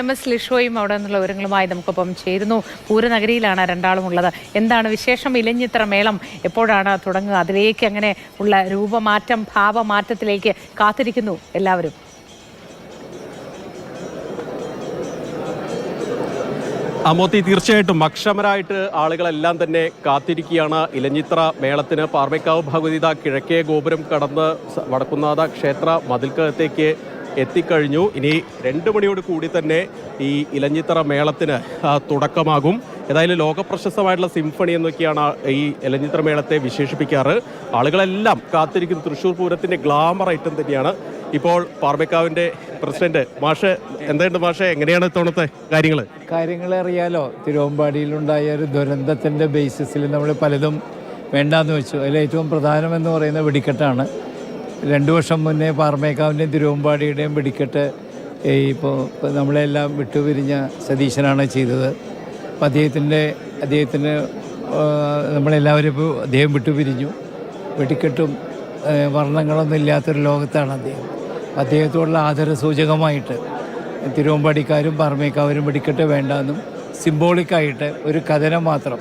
MS ലിഷോയും അവിടെ നിന്നുള്ള വിവരങ്ങളുമായി നമുക്കൊപ്പം ചേരുന്നു. പൂരനഗരിയിലാണ് രണ്ടാളും ഉള്ളത്. എന്താണ് വിശേഷം? ഇലഞ്ഞിത്തറ മേളം എപ്പോഴാണ് തുടങ്ങുക? അതിലേക്ക് അങ്ങനെ ഉള്ള രൂപമാറ്റം, ഭാവമാറ്റത്തിലേക്ക് കാത്തിരിക്കുന്നു എല്ലാവരും. അമോത്തി, തീർച്ചയായിട്ടും അക്ഷമരായിട്ട് ആളുകളെല്ലാം തന്നെ കാത്തിരിക്കുകയാണ് ഇലഞ്ഞിത്തറ മേളത്തിന്. പാർമേക്കാവ് ഭഗവതിത കിഴക്കേ ഗോപുരം കടന്ന് വടക്കുന്നാഥ ക്ഷേത്ര മതിൽക്കകത്തേക്ക് എത്തിക്കഴിഞ്ഞു. ഇനി 2 മണിയോട് കൂടി തന്നെ ഈ ഇലഞ്ഞിത്തറ മേളത്തിന് തുടക്കമാകും. ഏതായാലും ലോകപ്രശസ്തമായിട്ടുള്ള സിംഫണി എന്നൊക്കെയാണ് ഈ ഇലഞ്ഞിത്തറ മേളത്തെ വിശേഷിപ്പിക്കാറ്. ആളുകളെല്ലാം കാത്തിരിക്കുന്ന തൃശ്ശൂർ പൂരത്തിൻ്റെ ഗ്ലാമർ ഐറ്റം തന്നെയാണ്. ഇപ്പോൾ പാർമേക്കാവിൻ്റെ പ്രസിഡന്റ് മാഷ്, എന്തുണ്ട് മാഷെ, എങ്ങനെയാണ് ഇത്തവണത്തെ കാര്യങ്ങൾ അറിയാലോ. തിരുവമ്പാടിയിലുണ്ടായ ഒരു ദുരന്തത്തിൻ്റെ ബേസിസിൽ നമ്മൾ പലതും വേണ്ടാന്ന് വെച്ചു. അതിൽ ഏറ്റവും പ്രധാനമെന്ന് പറയുന്ന വെടിക്കെട്ടാണ്. 2 വർഷം മുന്നേ പാർമേക്കാവിൻ്റെയും തിരുവമ്പാടിയുടെയും വെടിക്കെട്ട് ഇപ്പോൾ നമ്മളെല്ലാം വിട്ടുപിരിഞ്ഞ സതീശനാണ് ചെയ്തത്. അപ്പം അദ്ദേഹത്തിന് നമ്മളെല്ലാവരും ഇപ്പോൾ അദ്ദേഹം വിട്ടുപിരിഞ്ഞു. വെടിക്കെട്ടും വർണ്ണങ്ങളൊന്നും ഇല്ലാത്തൊരു ലോകത്താണ് അദ്ദേഹം. അദ്ദേഹത്തോടുള്ള ആദരസൂചകമായിട്ട് തിരുവമ്പാടിക്കാരും പാർമേക്കാവരും വെടിക്കെട്ട് വേണ്ടെന്നും സിംബോളിക്കായിട്ട് ഒരു കഥനം മാത്രം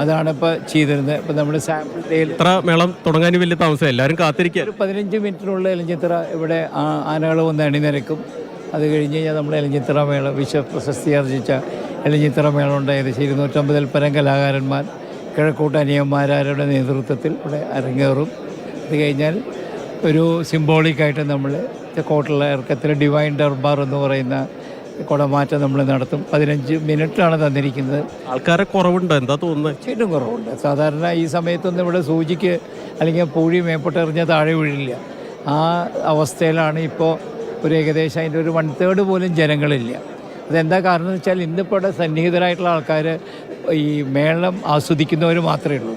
അതാണ് ഇപ്പോൾ ചെയ്തിരുന്നത്. ഇപ്പം നമ്മുടെ സാമ്പിൾ ഡേയിൽ മേളം തുടങ്ങാൻ വലിയ താമസം, എല്ലാവരും കാത്തിരിക്കുക. ഒരു 15 മിനിറ്റിനുള്ള ഇലഞ്ഞിത്തറ ഇവിടെ ആനകൾ വന്ന് അണിനിരക്കും. അത് കഴിഞ്ഞ് കഴിഞ്ഞാൽ നമ്മുടെ ഇലഞ്ഞിത്തറ മേളം വിശ്വപ്രശസ്തി ആർജിച്ച ഇലഞ്ഞിത്തറ മേളം ഉണ്ട്. ഏകദേശം 250 പരം കലാകാരന്മാർ കിഴക്കൂട്ട് അനിയന്മാരുടെ നേതൃത്വത്തിൽ ഇവിടെ അരങ്ങേറും. അത് കഴിഞ്ഞാൽ ഒരു സിംബോളിക്കായിട്ട് നമ്മൾ കോട്ടള ഇറക്കത്തിൽ ഡിവൈൻ ദർബാർ എന്ന് പറയുന്ന കുടമാറ്റം നമ്മൾ നടത്തും. 15 മിനിറ്റാണ് തന്നിരിക്കുന്നത്. ആൾക്കാരെ കുറവുണ്ട്, എന്താ തോന്നുന്നത്? തീർച്ചയായിട്ടും കുറവുണ്ട്. സാധാരണ ഈ സമയത്തൊന്നും ഇവിടെ സൂചിക്ക് അല്ലെങ്കിൽ പൂഴി മേപ്പോട്ടെറിഞ്ഞ താഴെ വീഴില്ല. ആ അവസ്ഥയിലാണ് ഇപ്പോൾ. ഒരു ഏകദേശം അതിൻ്റെ ഒരു 1/3 പോലും ജനങ്ങളില്ല. അതെന്താ കാരണം എന്ന് വെച്ചാൽ ഇന്നിപ്പോൾ ഇവിടെ സന്നിഹിതരായിട്ടുള്ള ആൾക്കാർ ഈ മേളം ആസ്വദിക്കുന്നവർ മാത്രമേ ഉള്ളൂ.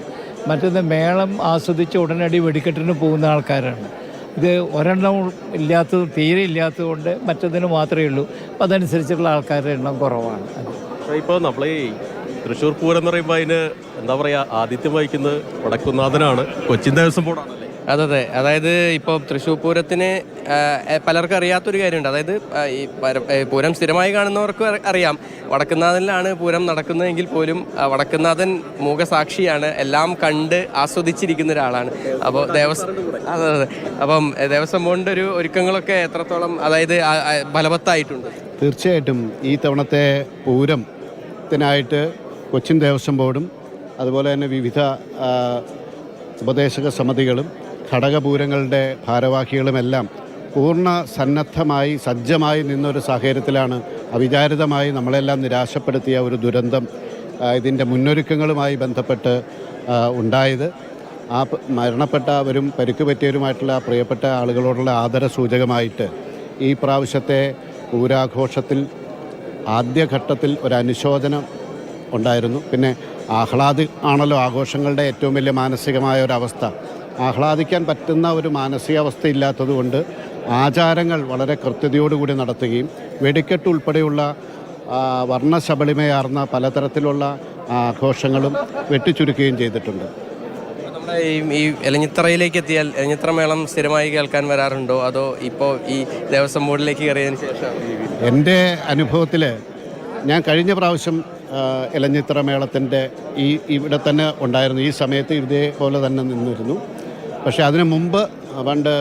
മറ്റൊന്ന് മേളം ആസ്വദിച്ച് ഉടനടി വെടിക്കെട്ടിന് പോകുന്ന ആൾക്കാരാണ്. ഇത് ഒരെണ്ണം തീരെ ഇല്ലാത്തതുകൊണ്ട് മറ്റതിന് മാത്രമേ ഉള്ളൂ. അപ്പം അതനുസരിച്ചുള്ള ആൾക്കാരുടെ എണ്ണം കുറവാണ്. ഇപ്പോൾ നമ്മൾ ഈ തൃശ്ശൂർ പൂരം എന്ന് പറയുമ്പോൾ അതിന് എന്താ പറയുക, ആതിഥ്യം വഹിക്കുന്നത് വടക്കുന്നാഥനാണ്, കൊച്ചിൻ ദേവസ്വം ബോർഡാണ്. അതെ. അതായത് ഇപ്പോൾ തൃശ്ശൂർ പൂരത്തിന് പലർക്കും അറിയാത്തൊരു കാര്യമുണ്ട്. അതായത് ഈ പൂരം സ്ഥിരമായി കാണുന്നവർക്ക് അറിയാം, വടക്കുന്നാഥനിലാണ് പൂരം നടക്കുന്നതെങ്കിൽ പോലും വടക്കുന്നാഥൻ മൂകസാക്ഷിയാണ്, എല്ലാം കണ്ട് ആസ്വദിച്ചിരിക്കുന്ന ഒരാളാണ്. അപ്പോൾ അപ്പം ദേവസ്വം ബോർഡിൻ്റെ ഒരു ഒരുക്കങ്ങളൊക്കെ എത്രത്തോളം അതായത് ഫലവത്തായിട്ടുണ്ട്? തീർച്ചയായിട്ടും ഈ തവണത്തെ പൂരത്തിനായിട്ട് കൊച്ചിൻ ദേവസ്വം ബോർഡും അതുപോലെ തന്നെ വിവിധ ഉപദേശക സമിതികളും ഘടകപൂരങ്ങളുടെ ഭാരവാഹികളുമെല്ലാം പൂർണ്ണ സന്നദ്ധമായി സജ്ജമായി നിന്നൊരു സാഹചര്യത്തിലാണ് അവിചാരിതമായി നമ്മളെല്ലാം നിരാശപ്പെടുത്തിയ ഒരു ദുരന്തം ഇതിൻ്റെ മുന്നൊരുക്കങ്ങളുമായി ബന്ധപ്പെട്ട് ഉണ്ടായത്. ആ മരണപ്പെട്ടവരും പരിക്ക് പറ്റിയവരുമായിട്ടുള്ള പ്രിയപ്പെട്ട ആളുകളോടുള്ള ആദരസൂചകമായിട്ട് ഈ പ്രാവശ്യത്തെ പൂരാഘോഷത്തിൽ ആദ്യഘട്ടത്തിൽ ഒരു അനുശോചനം ഉണ്ടായിരുന്നു. പിന്നെ ആണല്ലോ ആഘോഷങ്ങളുടെ ഏറ്റവും വലിയ മാനസികമായ ഒരവസ്ഥ. ആഹ്ലാദിക്കാൻ പറ്റുന്ന ഒരു മാനസികാവസ്ഥ ഇല്ലാത്തതുകൊണ്ട് ആചാരങ്ങൾ വളരെ കൃത്യതയോടുകൂടി നടത്തുകയും വെടിക്കെട്ട് ഉൾപ്പെടെയുള്ള വർണ്ണശബളിമയാർന്ന പലതരത്തിലുള്ള ആഘോഷങ്ങളും വെട്ടിച്ചുരുക്കുകയും ചെയ്തിട്ടുണ്ട്. നമ്മുടെ ഈ ഇലഞ്ഞിത്തറയിലേക്ക് എത്തിയാൽ ഇലഞ്ഞിത്തറ മേളം സ്ഥിരമായി കേൾക്കാൻ വരാറുണ്ടോ, അതോ ഇപ്പോൾ ഈ ദേവസ്വം ബോർഡിലേക്ക് കയറിയതിന് ശേഷം? എൻ്റെ അനുഭവത്തിൽ ഞാൻ കഴിഞ്ഞ പ്രാവശ്യം ഇലഞ്ഞിത്തറ മേളത്തിൻ്റെ ഇവിടെ തന്നെ ഉണ്ടായിരുന്നു. ഈ സമയത്ത് ഇതേപോലെ തന്നെ നിന്നിരുന്നു. പക്ഷേ അതിനു മുമ്പ് പണ്ട്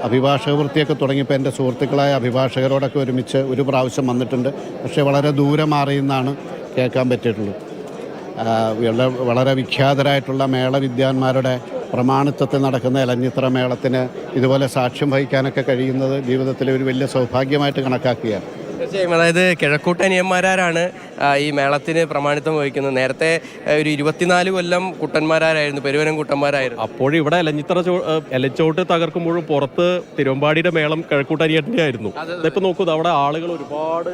അഭിഭാഷക വൃത്തിയൊക്കെ തുടങ്ങിയപ്പോൾ എൻ്റെ സുഹൃത്തുക്കളായ അഭിഭാഷകരോടൊക്കെ ഒരുമിച്ച് ഒരു പ്രാവശ്യം വന്നിട്ടുണ്ട്. പക്ഷേ വളരെ ദൂരെ മാറിയെന്നാണ് കേൾക്കാൻ പറ്റിയിട്ടുള്ളൂ. വളരെ വിഖ്യാതരായിട്ടുള്ള മേളവിദ്വാൻമാരുടെ പ്രമാണിത്വത്തിൽ നടക്കുന്ന ഇലഞ്ഞിത്തറ മേളത്തിന് ഇതുപോലെ സാക്ഷ്യം വഹിക്കാനൊക്കെ കഴിയുന്നത് ജീവിതത്തിലെ ഒരു വലിയ സൗഭാഗ്യമായിട്ട് കണക്കാക്കുകയാണ്. തീർച്ചയായും. അതായത് കിഴക്കൂട്ട് അനിയന്മാരാണ് ഈ മേളത്തിന് പ്രമാണിത്വം വഹിക്കുന്നത്. നേരത്തെ ഒരു 24 കൊല്ലം കുട്ടന്മാരായിരുന്നു, പെരുവനം കുട്ടന്മാരായിരുന്നു. അപ്പോഴിവിടെ എലച്ചോട്ട് തകർക്കുമ്പോഴും പുറത്ത് തിരുവമ്പാടിയുടെ മേളം കിഴക്കൂട്ട് അനിയൻ്റെ ആയിരുന്നു. ഇതിപ്പോൾ നോക്കൂ, അവിടെ ആളുകൾ ഒരുപാട്